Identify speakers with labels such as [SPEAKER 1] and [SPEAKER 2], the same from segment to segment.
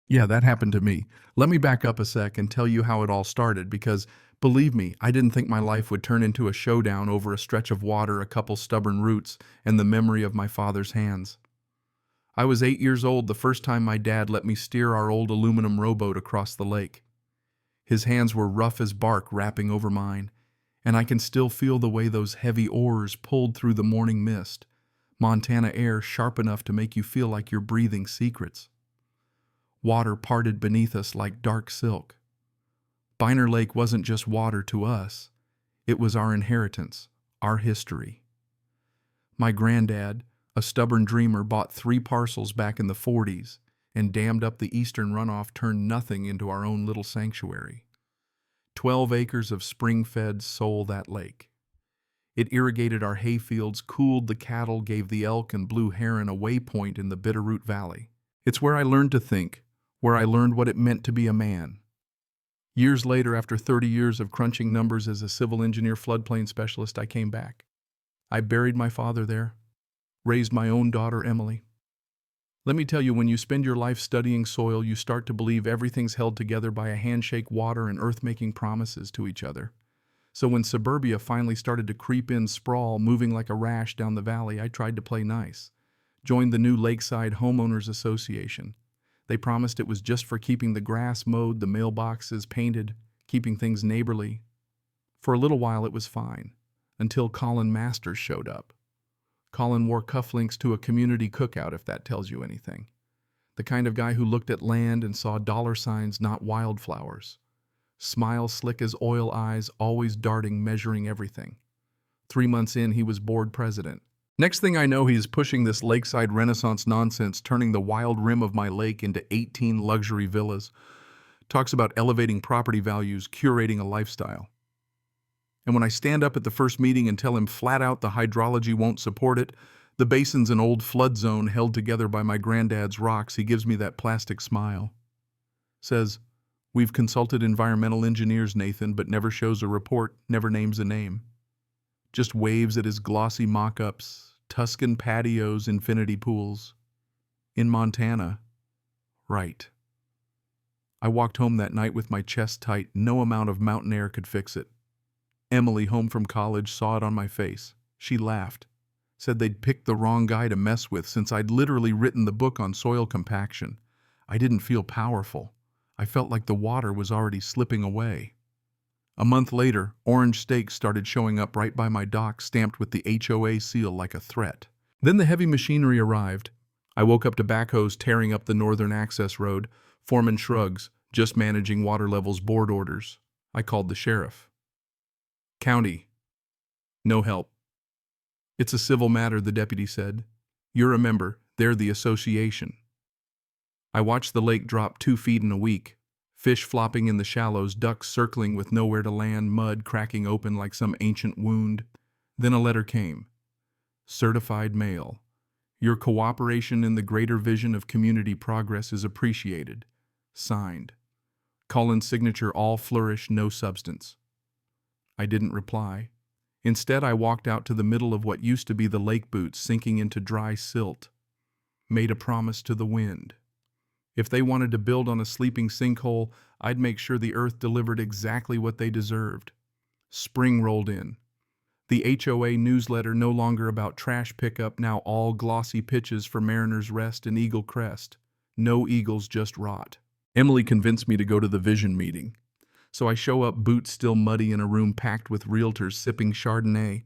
[SPEAKER 1] Yeah, that happened to me. Let me back up a sec and tell you how it all started because, believe me, I didn't think my life would turn into a showdown over a stretch of water, a couple stubborn roots, and the memory of my father's hands. I was 8 years old the first time my dad let me steer our old aluminum rowboat across the lake. His hands were rough as bark wrapping over mine, and I can still feel the way those heavy oars pulled through the morning mist, Montana air sharp enough to make you feel like you're breathing secrets. Water parted beneath us like dark silk. Biner Lake wasn't just water to us. It was our inheritance, our history. My granddad, a stubborn dreamer, bought 3 parcels back in the 40s and dammed up the eastern runoff turned nothing into our own little sanctuary. 12 acres of spring-fed soul that lake. It irrigated our hayfields, cooled the cattle, gave the elk and blue heron a waypoint in the Bitterroot Valley. It's where I learned to think, where I learned what it meant to be a man. Years later, after 30 years of crunching numbers as a civil engineer floodplain specialist, I came back. I buried my father there, raised my own daughter, Emily. Let me tell you, when you spend your life studying soil, you start to believe everything's held together by a handshake, water, and earth making promises to each other. So when suburbia finally started to creep in sprawl, moving like a rash down the valley, I tried to play nice. Joined the new Lakeside Homeowners Association. They promised it was just for keeping the grass mowed, the mailboxes painted, keeping things neighborly. For a little while it was fine, until Colin Masters showed up. Colin wore cufflinks to a community cookout, if that tells you anything. The kind of guy who looked at land and saw dollar signs, not wildflowers. Smile slick as oil eyes, always darting, measuring everything. 3 months in, he was board president. Next thing I know, he is pushing this lakeside renaissance nonsense, turning the wild rim of my lake into 18 luxury villas. Talks about elevating property values, curating a lifestyle. And when I stand up at the first meeting and tell him flat out the hydrology won't support it, the basin's an old flood zone held together by my granddad's rocks, he gives me that plastic smile. Says, "We've consulted environmental engineers, Nathan, but never shows a report, never names a name. Just waves at his glossy mock-ups, Tuscan patios, infinity pools. In Montana, right." I walked home that night with my chest tight. No amount of mountain air could fix it. Emily, home from college, saw it on my face. She laughed. Said they'd picked the wrong guy to mess with since I'd literally written the book on soil compaction. I didn't feel powerful. I felt like the water was already slipping away. A month later, orange stakes started showing up right by my dock, stamped with the HOA seal like a threat. Then the heavy machinery arrived. I woke up to backhoes tearing up the northern access road, foreman shrugs, just managing water levels, board orders. I called the sheriff. "County. No help." "It's a civil matter," the deputy said. "You're a member. They're the association." I watched the lake drop 2 feet in a week. Fish flopping in the shallows, ducks circling with nowhere to land, mud cracking open like some ancient wound. Then a letter came. Certified mail. "Your cooperation in the greater vision of community progress is appreciated." Signed. Colin's signature, all flourish, no substance. I didn't reply. Instead, I walked out to the middle of what used to be the lake boots, sinking into dry silt. Made a promise to the wind. If they wanted to build on a sleeping sinkhole, I'd make sure the earth delivered exactly what they deserved. Spring rolled in. The HOA newsletter, no longer about trash pickup, now all glossy pitches for Mariner's Rest and Eagle Crest. No eagles, just rot. Emily convinced me to go to the vision meeting. So I show up, boots still muddy, in a room packed with realtors sipping Chardonnay.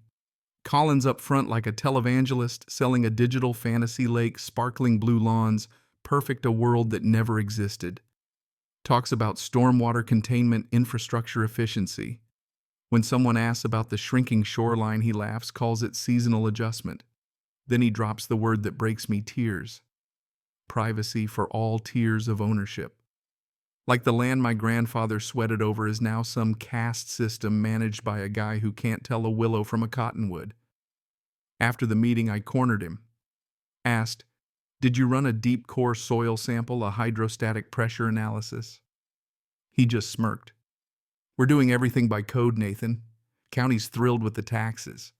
[SPEAKER 1] Colin's up front like a televangelist, selling a digital fantasy lake, sparkling blue lawns, perfect, a world that never existed. Talks about stormwater containment, infrastructure efficiency. When someone asks about the shrinking shoreline, he laughs, calls it seasonal adjustment. Then he drops the word that breaks me: tears. Privacy for all tiers of ownership. Like the land my grandfather sweated over is now some caste system managed by a guy who can't tell a willow from a cottonwood. After the meeting, I cornered him. Asked, "Did you run a deep core soil sample, a hydrostatic pressure analysis?" He just smirked. "We're doing everything by code, Nathan. County's thrilled with the taxes.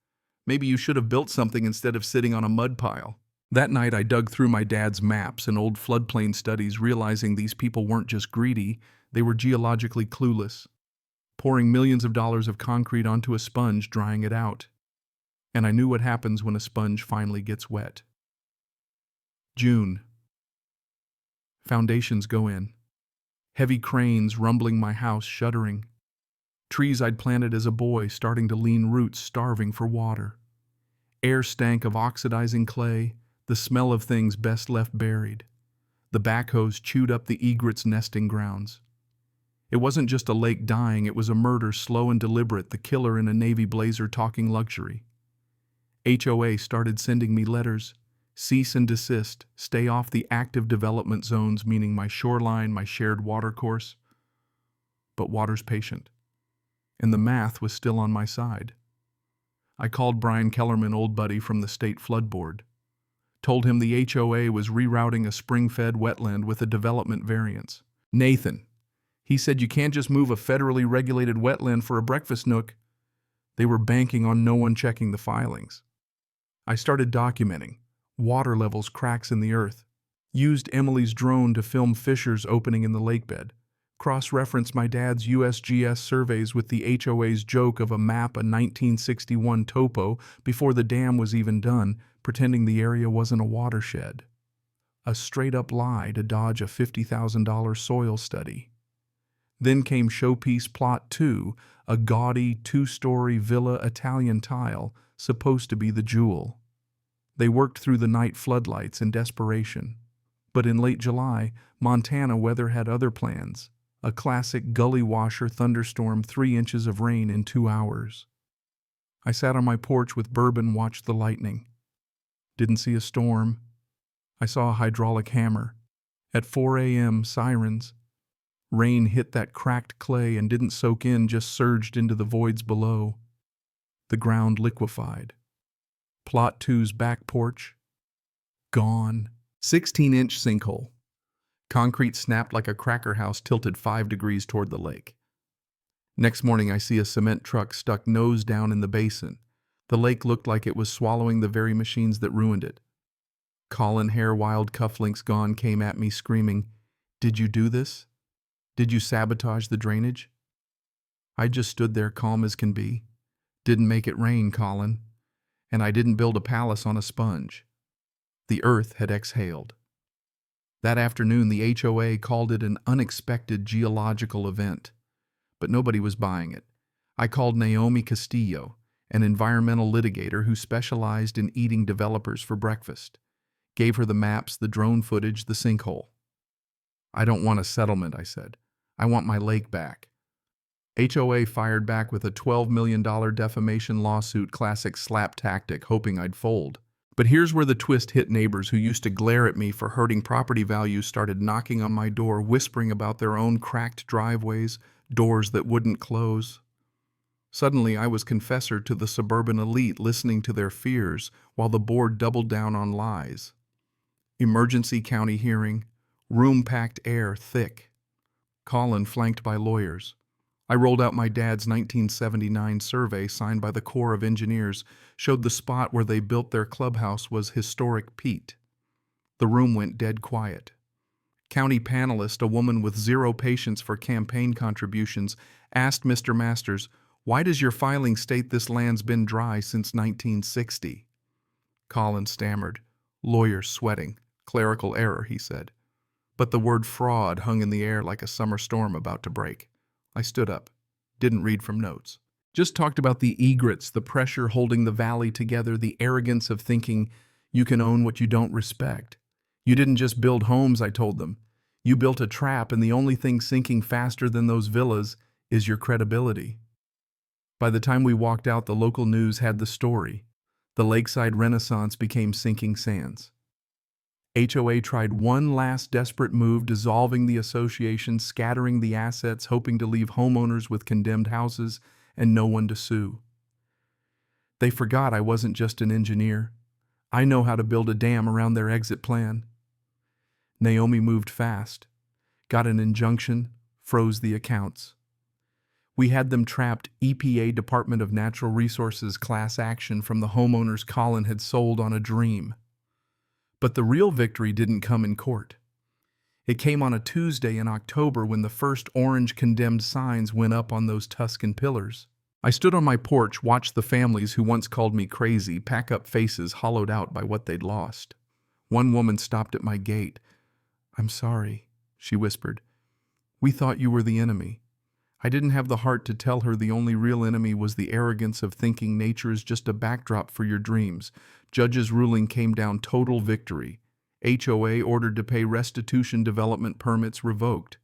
[SPEAKER 1] Maybe you should have built something instead of sitting on a mud pile." That night, I dug through my dad's maps and old floodplain studies, realizing these people weren't just greedy, they were geologically clueless, pouring millions of dollars of concrete onto a sponge, drying it out. And I knew what happens when a sponge finally gets wet. June. Foundations go in. Heavy cranes rumbling my house, shuddering. Trees I'd planted as a boy starting to lean roots, starving for water. Air stank of oxidizing clay, the smell of things best left buried. The backhoes chewed up the egrets' nesting grounds. It wasn't just a lake dying, it was a murder, slow and deliberate, the killer in a navy blazer talking luxury. HOA started sending me letters. Cease and desist, stay off the active development zones, meaning my shoreline, my shared watercourse. But water's patient, and the math was still on my side. I called Brian Kellerman, old buddy from the State Flood Board. Told him the HOA was rerouting a spring-fed wetland with a development variance. Nathan, he said, you can't just move a federally regulated wetland for a breakfast nook. They were banking on no one checking the filings. I started documenting water levels, cracks in the earth. Used Emily's drone to film fissures opening in the lakebed. Cross-referenced my dad's USGS surveys with the HOA's joke of a map, a 1961 topo, before the dam was even done, pretending the area wasn't a watershed. A straight-up lie to dodge a $50,000 soil study. Then came Showpiece Plot 2, a gaudy two-story villa Italian tile, supposed to be the jewel. They worked through the night floodlights in desperation. But in late July, Montana weather had other plans. A classic gully washer thunderstorm, 3 inches of rain in 2 hours. I sat on my porch with bourbon, watched the lightning. Didn't see a storm. I saw a hydraulic hammer. At 4 a.m., sirens. Rain hit that cracked clay and didn't soak in, just surged into the voids below. The ground liquefied. Plot 2's back porch, gone. 16-inch sinkhole. Concrete snapped like a cracker house tilted 5 degrees toward the lake. Next morning, I see a cement truck stuck nose down in the basin. The lake looked like it was swallowing the very machines that ruined it. Colin, hair wild, cufflinks gone, came at me screaming, "Did you do this? Did you sabotage the drainage?" I just stood there calm as can be. Didn't make it rain, Colin. And I didn't build a palace on a sponge. The earth had exhaled. That afternoon, the HOA called it an unexpected geological event, but nobody was buying it. I called Naomi Castillo, an environmental litigator who specialized in eating developers for breakfast. Gave her the maps, the drone footage, the sinkhole. "I don't want a settlement," I said. "I want my lake back." HOA fired back with a $12 million defamation lawsuit, classic slap tactic, hoping I'd fold. But here's where the twist hit. Neighbors who used to glare at me for hurting property values started knocking on my door, whispering about their own cracked driveways, doors that wouldn't close. Suddenly, I was confessor to the suburban elite, listening to their fears while the board doubled down on lies. Emergency county hearing, room-packed air thick. Colin flanked by lawyers. I rolled out my dad's 1979 survey signed by the Corps of Engineers, showed the spot where they built their clubhouse was historic Pete. The room went dead quiet. County panelist, a woman with zero patience for campaign contributions, asked Mr. Masters, "Why does your filing state this land's been dry since 1960? Colin stammered. Lawyers sweating. Clerical error, he said. But the word fraud hung in the air like a summer storm about to break. I stood up. Didn't read from notes. Just talked about the egrets, the pressure holding the valley together, the arrogance of thinking you can own what you don't respect. You didn't just build homes, I told them. You built a trap, and the only thing sinking faster than those villas is your credibility. By the time we walked out, the local news had the story. The lakeside renaissance became sinking sands. HOA tried one last desperate move, dissolving the association, scattering the assets, hoping to leave homeowners with condemned houses and no one to sue. They forgot I wasn't just an engineer. I know how to build a dam around their exit plan. Naomi moved fast, got an injunction, froze the accounts. We had them trapped. EPA, Department of Natural Resources, class action from the homeowners Colin had sold on a dream. But the real victory didn't come in court. It came on a Tuesday in October when the first orange condemned signs went up on those Tuscan pillars. I stood on my porch, watched the families who once called me crazy pack up faces hollowed out by what they'd lost. One woman stopped at my gate. "I'm sorry," she whispered. "We thought you were the enemy." I didn't have the heart to tell her the only real enemy was the arrogance of thinking nature is just a backdrop for your dreams. Judge's ruling came down total victory. HOA ordered to pay restitution, development permits revoked.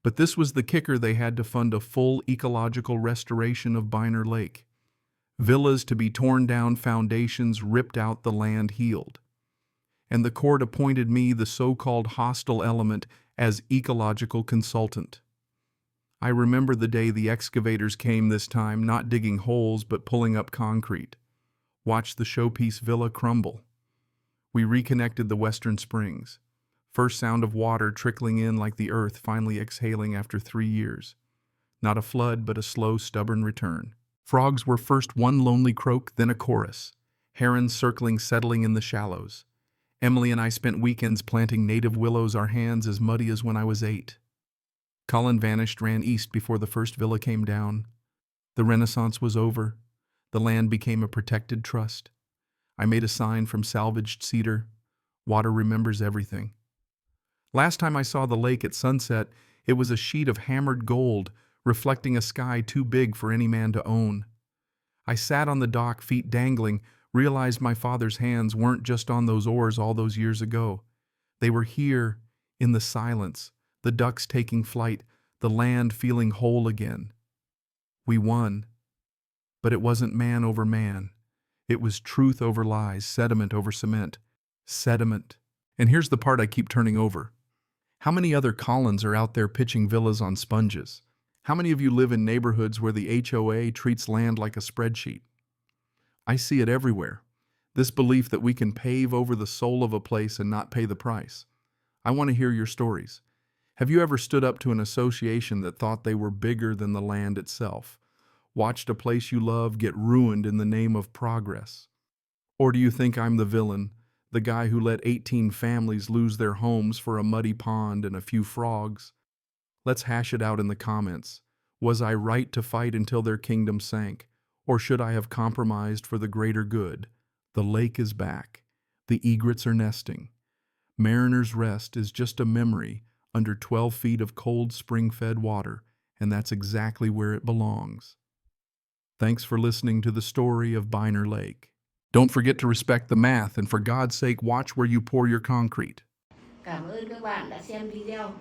[SPEAKER 1] But this was the kicker: they had to fund a full ecological restoration of Biner Lake. Villas to be torn down, foundations ripped out, the land healed. And the court appointed me, the so-called hostile element, as ecological consultant. I remember the day the excavators came, this time not digging holes but pulling up concrete. Watched the showpiece villa crumble. We reconnected the Western Springs. First sound of water trickling in, like the earth finally exhaling after 3 years. Not a flood, but a slow, stubborn return. Frogs were first one lonely croak, then a chorus. Herons circling, settling in the shallows. Emily and I spent weekends planting native willows, our hands as muddy as when I was 8. Colin vanished, ran east before the first villa came down. The Renaissance was over. The land became a protected trust. I made a sign from salvaged cedar. Water remembers everything. Last time I saw the lake at sunset, it was a sheet of hammered gold, reflecting a sky too big for any man to own. I sat on the dock, feet dangling, realized my father's hands weren't just on those oars all those years ago. They were here, in the silence, the ducks taking flight, the land feeling whole again. We won. But it wasn't man over man. It was truth over lies, sediment over cement. Sediment. And here's the part I keep turning over. How many other Collins are out there pitching villas on sponges? How many of you live in neighborhoods where the HOA treats land like a spreadsheet? I see it everywhere. This belief that we can pave over the soul of a place and not pay the price. I want to hear your stories. Have you ever stood up to an association that thought they were bigger than the land itself? Watched a place you love get ruined in the name of progress? Or do you think I'm the villain, the guy who let 18 families lose their homes for a muddy pond and a few frogs? Let's hash it out in the comments. Was I right to fight until their kingdom sank? Or should I have compromised for the greater good? The lake is back. The egrets are nesting. Mariner's Rest is just a memory under 12 feet of cold spring-fed water, and that's exactly where it belongs. Thanks for listening to the story of Biner Lake. Don't forget to respect the math, and for God's sake, watch where you pour your concrete.
[SPEAKER 2] Cảm ơn các bạn đã xem video.